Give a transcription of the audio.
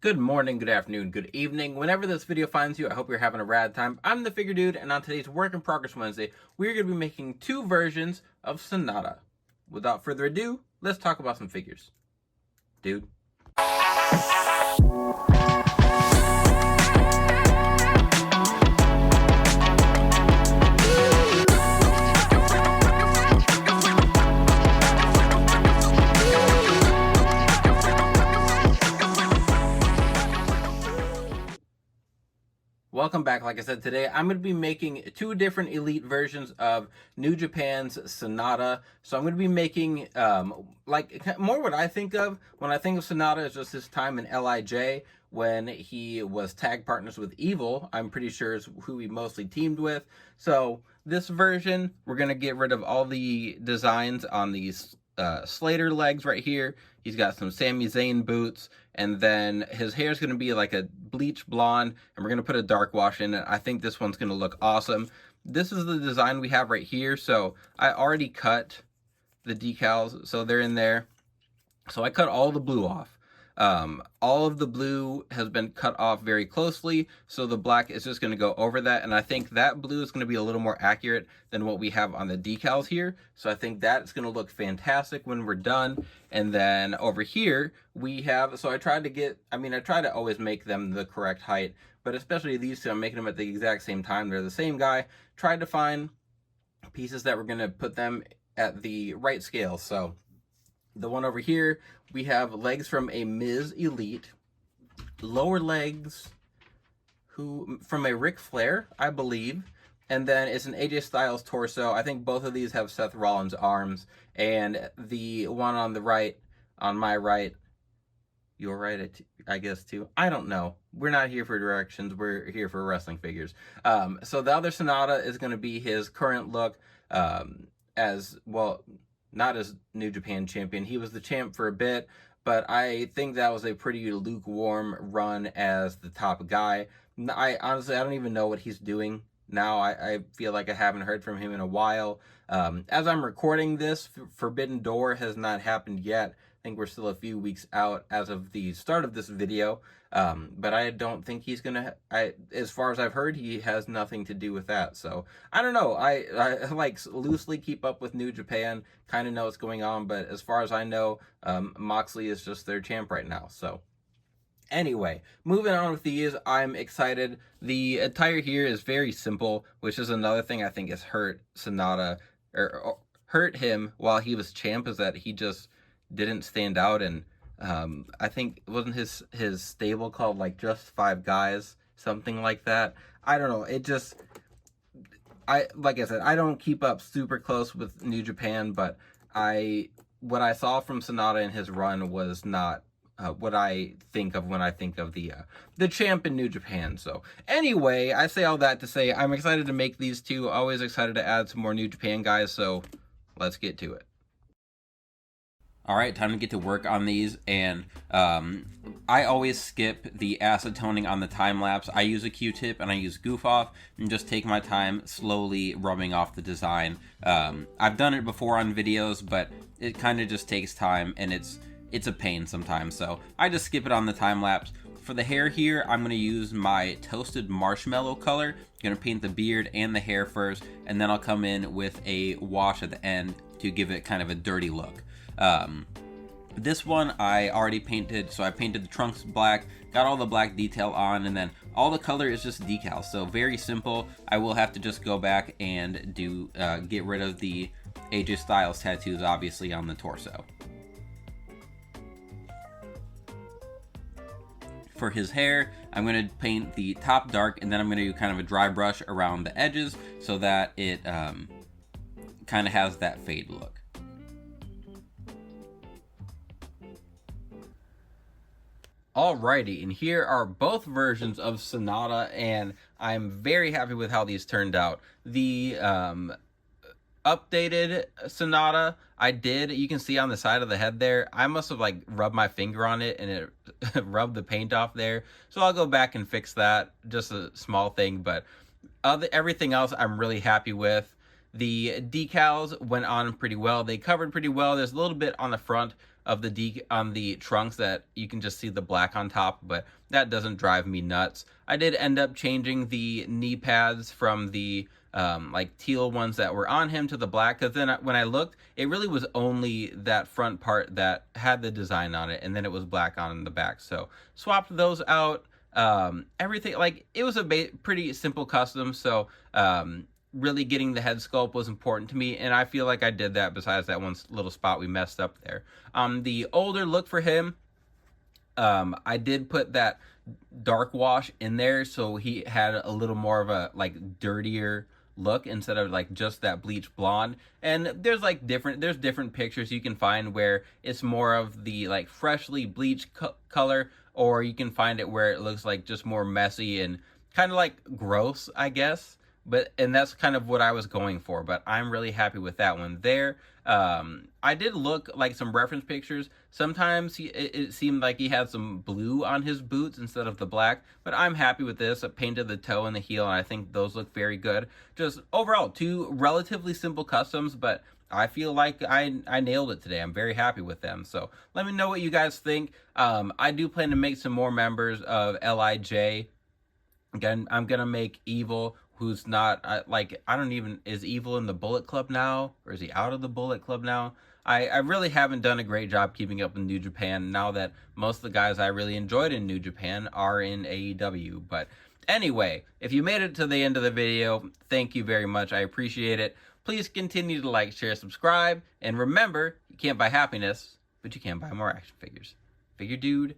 Good morning, good afternoon, good evening. Whenever this video finds you, I hope you're having a rad time. I'm the Figure Dude, and on today's Work in Progress Wednesday, we're going to be making two versions of Sanada. Without further ado, let's talk about some figures. Dude. Welcome back. Like I said, today I'm going to be making two different elite versions of New Japan's Sanada. So I'm going to be making more what I think of when I think of Sanada is just his time in LIJ when he was tag partners with Evil. I'm pretty sure is who he mostly teamed with. So this version, we're going to get rid of all the designs on these Slater legs right here. He's got some Sami Zayn boots, and then his hair is going to be like a bleach blonde, and we're going to put a dark wash in it. I think this one's going to look awesome. This is the design we have right here, so I already cut the decals, so they're in there. So I cut all the blue off. All of the blue has been cut off very closely, so the black is just going to go over that, and I think that blue is going to be a little more accurate than what we have on the decals here, so I think that's going to look fantastic when we're done. And then over here, we have, so I tried to always make them the correct height, but especially these two, I'm making them at the exact same time. They're the same guy. Tried to find pieces that were going to put them at the right scale, so the one over here, we have legs from a Miz Elite, lower legs from a Ric Flair, I believe, and then it's an AJ Styles torso. I think both of these have Seth Rollins arms, and the one on the right, on my right, your right, I guess too. I don't know. We're not here for directions. We're here for wrestling figures. So the other Sanada is going to be his current look, as well. Not as New Japan champion. He was the champ for a bit, but I think that was a pretty lukewarm run as the top guy. I honestly don't even know what he's doing now. I feel like I haven't heard from him in a while. As I'm recording this, Forbidden Door has not happened yet. I think we're still a few weeks out as of the start of this video, but I don't think he's gonna, as far as I've heard, he has nothing to do with that, so I don't know. I like loosely keep up with New Japan, kind of know what's going on, but as far as I know, Moxley is just their champ right now, so anyway, moving on with these, I'm excited. The attire here is very simple, which is another thing I think has hurt Sanada, or hurt him while he was champ, is that he just didn't stand out. And I think, wasn't his stable called like Just 5 Guys, something like that? I don't know. It just, like I said, I don't keep up super close with New Japan, but what I saw from Sanada in his run was not what I think of when I think of the champ in New Japan. So anyway, I say all that to say I'm excited to make these two. Always excited to add some more New Japan guys, so let's get to it. Alright, time to get to work on these, and I always skip the acetoning on the time-lapse. I use a Q-tip and I use Goof Off and just take my time slowly rubbing off the design. I've done it before on videos, but it kind of just takes time, and it's a pain sometimes, so I just skip it on the time-lapse. For the hair here, I'm going to use my Toasted Marshmallow color. I'm going to paint the beard and the hair first, and then I'll come in with a wash at the end to give it kind of a dirty look. This one I already painted, so I painted the trunks black, got all the black detail on, and then all the color is just decals, so very simple. I will have to just go back and get rid of the AJ Styles tattoos, obviously, on the torso. For his hair, I'm going to paint the top dark, and then I'm going to do kind of a dry brush around the edges so that it kind of has that fade look. Alrighty, and here are both versions of Sanada, and I'm very happy with how these turned out. The updated Sanada, you can see on the side of the head there, I must have like rubbed my finger on it and it rubbed the paint off there, so I'll go back and fix that, just a small thing, but everything else I'm really happy with. The decals went on pretty well. They covered pretty well. There's a little bit on the front of the on the trunks that you can just see the black on top, but that doesn't drive me nuts. I did end up changing the knee pads from the like teal ones that were on him to the black, because then when I looked, it really was only that front part that had the design on it, and then it was black on the back. So swapped those out. Everything, like, it was a pretty simple custom, so really getting the head sculpt was important to me, and I feel like I did that besides that one little spot we messed up there. The older look for him, I did put that dark wash in there, so he had a little more of a like dirtier look instead of like just that bleach blonde. And there's like different pictures you can find where it's more of the like freshly bleached color, or you can find it where it looks like just more messy and kind of like gross, I guess. And that's kind of what I was going for, but I'm really happy with that one there. I did look like some reference pictures. Sometimes it seemed like he had some blue on his boots instead of the black, but I'm happy with this. I painted the toe and the heel, and I think those look very good. Just overall, two relatively simple customs, but I feel like I nailed it today. I'm very happy with them. So let me know what you guys think. I do plan to make some more members of LIJ. Again, I'm going to make Evil, who's not, is Evil in the Bullet Club now? Or is he out of the Bullet Club now? I really haven't done a great job keeping up with New Japan now that most of the guys I really enjoyed in New Japan are in AEW. But anyway, if you made it to the end of the video, thank you very much. I appreciate it. Please continue to like, share, subscribe. And remember, you can't buy happiness, but you can buy more action figures. Figure Dude